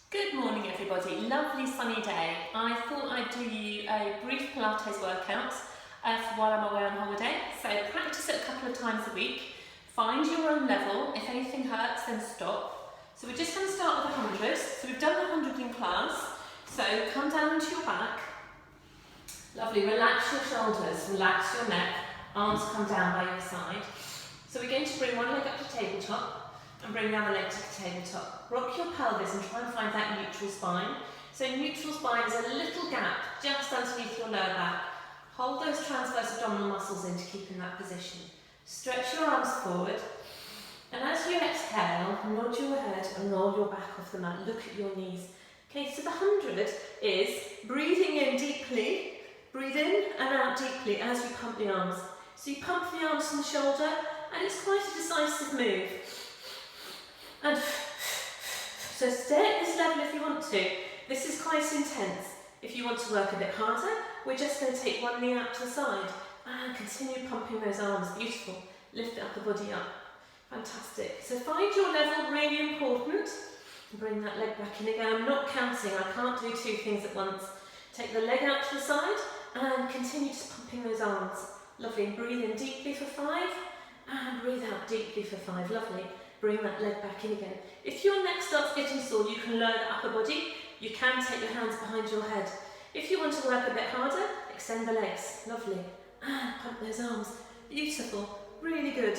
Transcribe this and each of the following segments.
Good morning everybody, lovely sunny day. I thought I'd do you a brief Pilates workout while I'm away on holiday. So practice it a couple of times a week. Find your own level. If anything hurts, then stop. So we're just going to start with 100. So we've done the 100 in class. So come down onto your back. Lovely, relax your shoulders, relax your neck. Arms come down by your side. So we're going to bring one leg up to tabletop and bring the other leg to the tabletop. Rock your pelvis and try and find that neutral spine. So neutral spine is a little gap just underneath your lower back. Hold those transverse abdominal muscles in to keep in that position. Stretch your arms forward. And as you exhale, nod your head and roll your back off the mat. Look at your knees. Okay, so the 100 is breathing in deeply, breathe in and out deeply as you pump the arms. So you pump the arms from the shoulder and it's quite a decisive move. And so stay at this level if you want to. This is quite intense. If you want to work a bit harder, we're just going to take one knee out to the side and continue pumping those arms. Beautiful. Lift up the body up. Fantastic. So find your level, really important. Bring that leg back in again. I'm not counting. I can't do two things at once. Take the leg out to the side and continue just pumping those arms. Lovely. Breathe in deeply for 5 and breathe out deeply for 5. Lovely. Bring that leg back in again. If your neck starts getting sore, you can lower the upper body. You can take your hands behind your head. If you want to work a bit harder, extend the legs. Lovely. And pump those arms. Beautiful. Really good.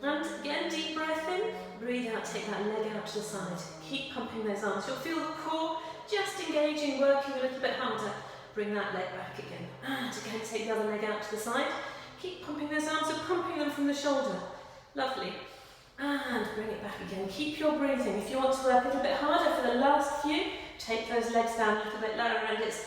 And again, deep breath in. Breathe out, take that leg out to the side. Keep pumping those arms. You'll feel the core just engaging, working a little bit harder. Bring that leg back again. And again, take the other leg out to the side. Keep pumping those arms, so pumping them from the shoulder. Lovely. And bring it back again. Keep your breathing. If you want to work a little bit harder for the last few, take those legs down a little bit lower and it's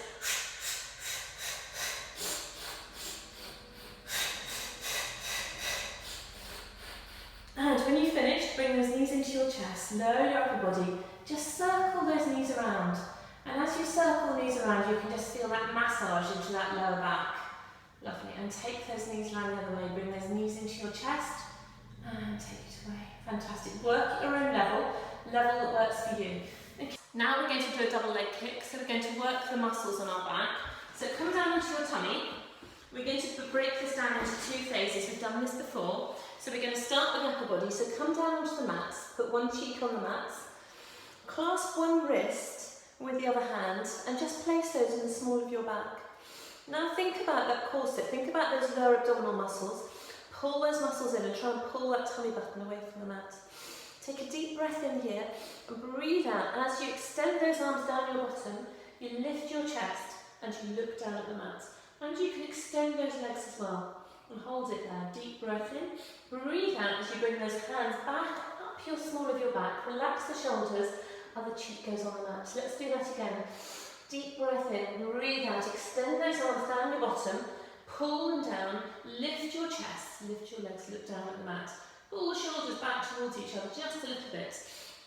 and when you finish, bring those knees into your chest, lower your upper body, just circle those knees around. And as you circle the knees around, you can just feel that massage into that lower back. Lovely. And take those knees round the other way, bring those knees into your chest and take it away. Fantastic. Work at your own level that works for you. Okay. Now we're going to do a double leg kick, so we're going to work the muscles on our back. So come down onto your tummy. We're going to break this down into 2 phases. We've done this before. So we're going to start with the upper body. So come down onto the mats, put one cheek on the mats, clasp one wrist with the other hand and just place those in the small of your back. Now think about that corset, think about those lower abdominal muscles. Pull those muscles in and try and pull that tummy button away from the mat. Take a deep breath in here and breathe out. And as you extend those arms down your bottom, you lift your chest and you look down at the mat. And you can extend those legs as well. And hold it there. Deep breath in. Breathe out as you bring those hands back up your small of your back. Relax the shoulders. Other cheek goes on the mat. So let's do that again. Deep breath in. Breathe out. Extend those arms down your bottom. Pull them down, lift your chest, lift your legs, look down at the mat. Pull the shoulders back towards each other just a little bit.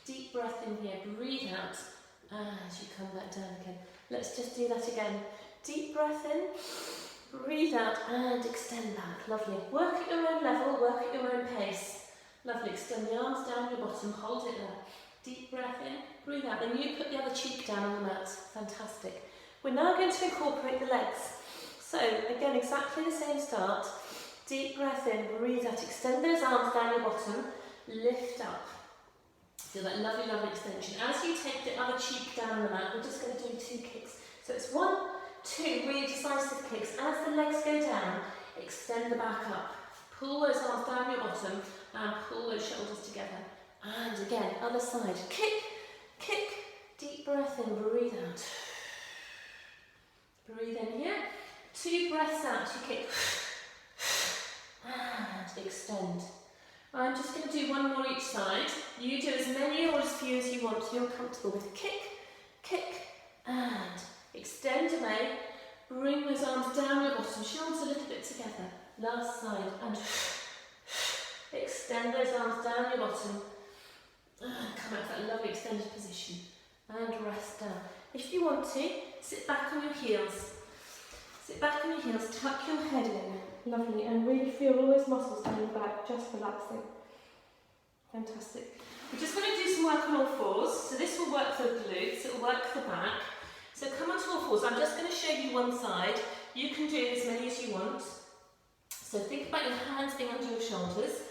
Deep breath in here, breathe out as you come back down again. Let's just do that again. Deep breath in, breathe out and extend back. Lovely. Work at your own level, work at your own pace. Lovely. Extend the arms down your bottom, hold it there. Deep breath in, breathe out. Then you put the other cheek down on the mat. Fantastic. We're now going to incorporate the legs. So again, exactly the same start. Deep breath in, breathe out, extend those arms down your bottom, lift up. Feel that lovely, lovely extension. As you take the other cheek down the mat, we're just going to do 2 kicks. So it's 1, 2 really decisive kicks. As the legs go down, extend the back up. Pull those arms down your bottom and pull those shoulders together. And again, other side. Kick, kick, deep breath in, breathe out. Breathe in here. 2 breaths out, you kick and extend. I'm just going to do 1 more each side. You do as many or as few as you want, so you're comfortable with. Kick, kick and extend away. Bring those arms down your bottom, shoulders a little bit together. Last side and extend those arms down your bottom and come out to that lovely extended position and rest down. If you want to, sit back on your heels. Sit back on your heels, tuck your head in, lovely, and really feel all those muscles down your back, just relaxing. Fantastic. We're just going to do some work on all fours, so this will work for the glutes. to work the back. So come onto all fours. I'm just going to show you one side. You can do as many as you want. So think about your hands being under your shoulders,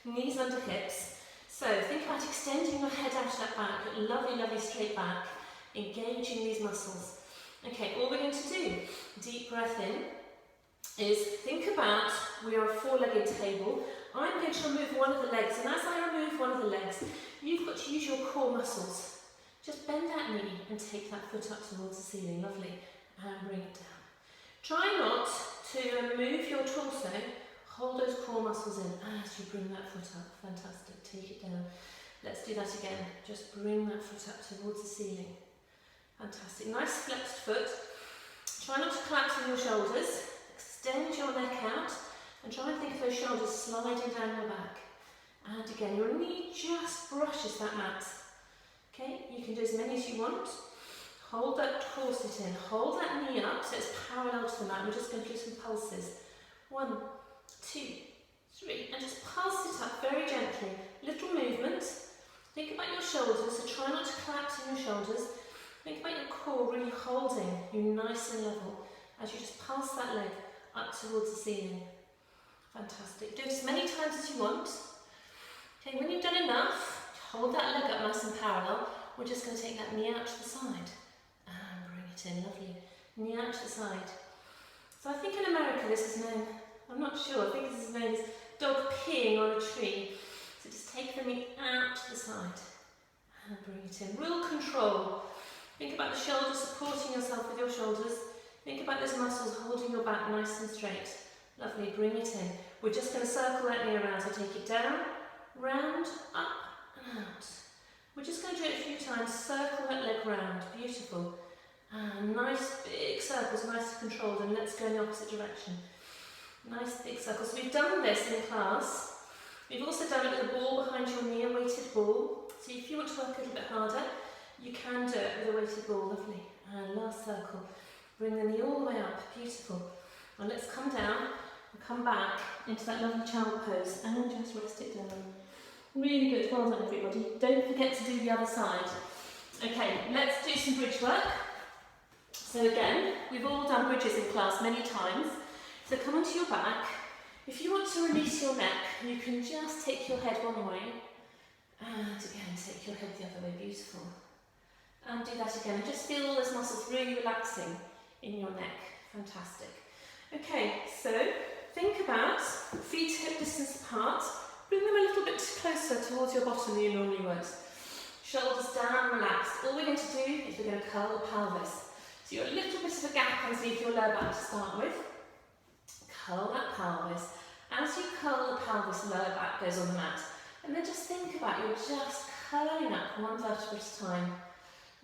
knees under hips. So think about extending your head out of that back, lovely, lovely straight back, engaging these muscles. Okay, all we're going to do, deep breath in, is think about we are a four-legged table. I'm going to remove one of the legs, and as I remove one of the legs, you've got to use your core muscles. Just bend that knee and take that foot up towards the ceiling, lovely, and bring it down. Try not to move your torso, hold those core muscles in as you bring that foot up, fantastic, take it down. Let's do that again, just bring that foot up towards the ceiling. Fantastic, nice flexed foot. Try not to collapse in your shoulders, extend your neck out and try and think of those shoulders sliding down your back. And again, your knee just brushes that mat. Okay, you can do as many as you want. Hold that corset in, hold that knee up so it's parallel to the mat. We're just going to do some pulses. 1, 2, 3, and just pulse it up very gently. Little movement. Think about your shoulders, so try not to collapse in your shoulders. Think about your core really holding you nice and level as you just pulse that leg up towards the ceiling. Fantastic. Do it as many times as you want. Okay, when you've done enough, hold that leg up nice and parallel. We're just going to take that knee out to the side and bring it in, lovely. Knee out to the side. So I think in America this is known, I'm not sure, I think this is known as dog peeing on a tree. So just take the knee out to the side and bring it in. Real control. Think about the shoulders, supporting yourself with your shoulders. Think about those muscles holding your back nice and straight. Lovely, bring it in. We're just going to circle that knee around, so take it down, round, up and out. We're just going to do it a few times, circle that leg round, beautiful. And nice big circles, nice and controlled, and let's go in the opposite direction. Nice big circles. We've done this in class. We've also done it with a ball behind your knee, a weighted ball. So if you want to work a little bit harder, you can do it with a weighted ball, lovely. And last circle. Bring the knee all the way up, beautiful. And let's come down and come back into that lovely child pose and just rest it down. Really good, well done everybody. Don't forget to do the other side. Okay, let's do some bridge work. So again, we've all done bridges in class many times. So come onto your back. If you want to release your neck, you can just take your head one way and again take your head the other way, beautiful. And do that again. Just feel all those muscles really relaxing in your neck. Fantastic. Okay, so think about feet hip distance apart. Bring them a little bit closer towards your bottom than you normally would. Shoulders down, relaxed. All we're going to do is we're going to curl the pelvis. So you're a little bit of a gap underneath your lower back to start with. Curl that pelvis. As you curl the pelvis, lower back goes on the mat. And then just think about you're just curling up one vertebra at a time.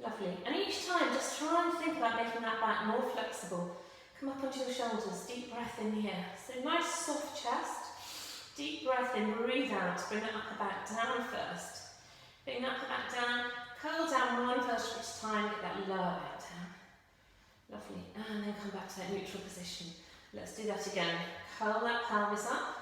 Lovely. And each time, just try and think about making that back more flexible. Come up onto your shoulders, deep breath in here. So nice soft chest. Deep breath in, breathe out. Bring that upper back down first. Bring that upper back down. Curl down one vertebra at a time. Get that lower back down. Lovely. And then come back to that neutral position. Let's do that again. Curl that pelvis up.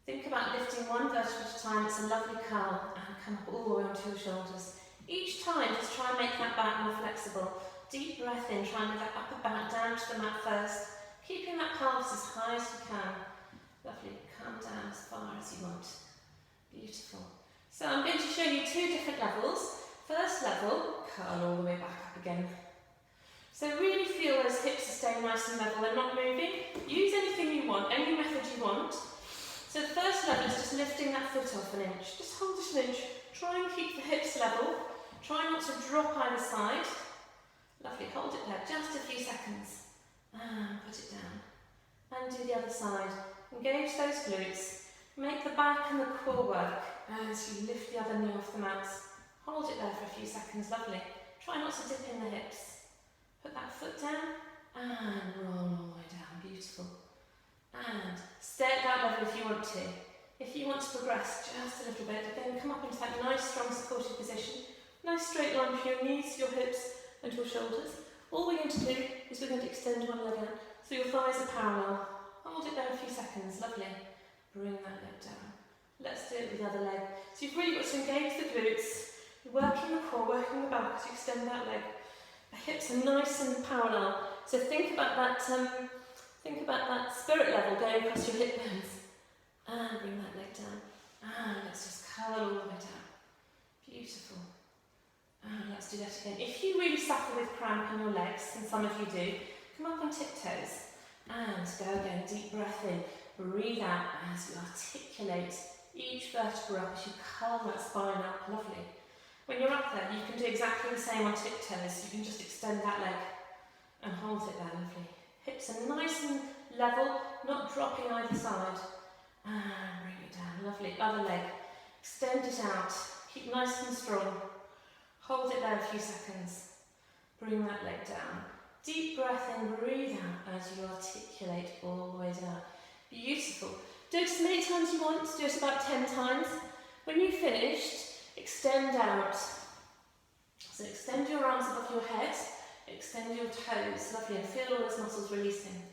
Think about lifting one vertebra at a time. It's a lovely curl. And come up all the way onto your shoulders. Each time, just try and make that back more flexible. Deep breath in, try and move that upper back down to the mat first. Keeping that pelvis as high as you can. Lovely, come down as far as you want. Beautiful. So I'm going to show you two different levels. First level, curl all the way back up again. So really feel those hips are staying nice and level, they're not moving. Use anything you want, any method you want. So the first level is just lifting that foot off an inch. Just hold it an inch. Try and keep the hips level. Try not to drop either side. Lovely, hold it there, just a few seconds. And put it down. And do the other side. Engage those glutes. Make the back and the core work as you lift the other knee off the mat. Hold it there for a few seconds, lovely. Try not to dip in the hips. Put that foot down and roll all the way down, beautiful. And stay at that level if you want to. If you want to progress just a little bit, then come up into that nice strong supported position. Nice straight line for your knees, your hips and your shoulders. All we're going to do is we're going to extend one leg out so your thighs are parallel. Hold it there a few seconds, lovely. Bring that leg down. Let's do it with the other leg. So you've really got to engage the glutes, You're working the core, working the back as you extend that leg. The hips are nice and parallel. So think about that spirit level going across your hip bones. And bring that leg down. And let's just curl all the way down. Beautiful. And let's do that again. If you really suffer with cramp in your legs, and some of you do, come up on tiptoes. And go again, deep breath in. Breathe out as you articulate each vertebra up as you curl that spine up. Lovely. When you're up there, you can do exactly the same on tiptoes. You can just extend that leg and hold it there. Lovely. Hips are nice and level, not dropping either side. And bring it down. Lovely. Other leg. Extend it out. Keep nice and strong. Hold it there a few seconds. Bring that leg down. Deep breath in, breathe out as you articulate all the way down. Beautiful. Do it as many times you want. Do it about 10 times. When you've finished, extend out. So extend your arms above your head. Extend your toes. Lovely. And feel all those muscles releasing.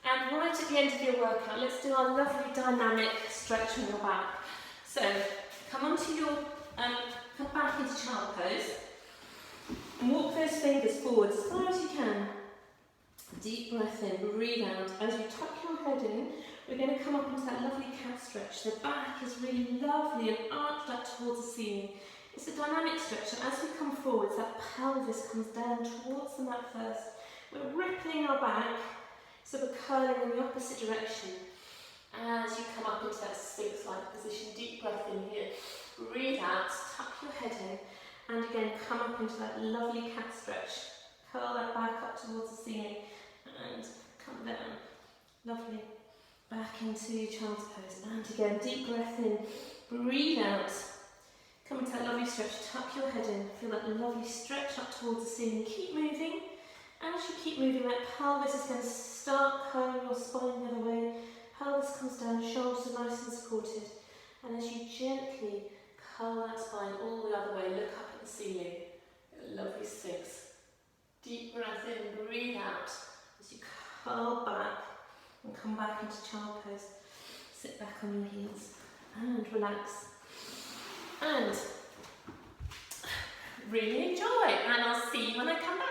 And right at the end of your workout, let's do our lovely dynamic stretch on your back. So come onto your, come back into child pose. And walk those fingers forward as far as you can. Deep breath in, breathe out. As you tuck your head in, we're going to come up into that lovely cat stretch. The back is really lovely and arched up towards the ceiling. It's a dynamic stretch, so as we come forwards, that pelvis comes down towards the mat first. We're rippling our back, so we're curling in the opposite direction. As you come up into that Sphinx-like position, deep breath in here. Breathe out, tuck your head in. And again, come up into that lovely cat stretch. Curl that back up towards the ceiling and come down. Lovely. Back into child's pose. And again, deep breath in. Breathe out. Come into that lovely stretch. Tuck your head in. Feel that lovely stretch up towards the ceiling. Keep moving. As you keep moving, that pelvis is going to start curling your spine the other way. Pelvis comes down, shoulders are nice and supported. And as you gently curl that spine all the other way, look up at the ceiling. A lovely Sphinx. Deep breath in, breathe out as you curl back and come back into child pose. Sit back on your heels and relax. And really enjoy. And I'll see you when I come back.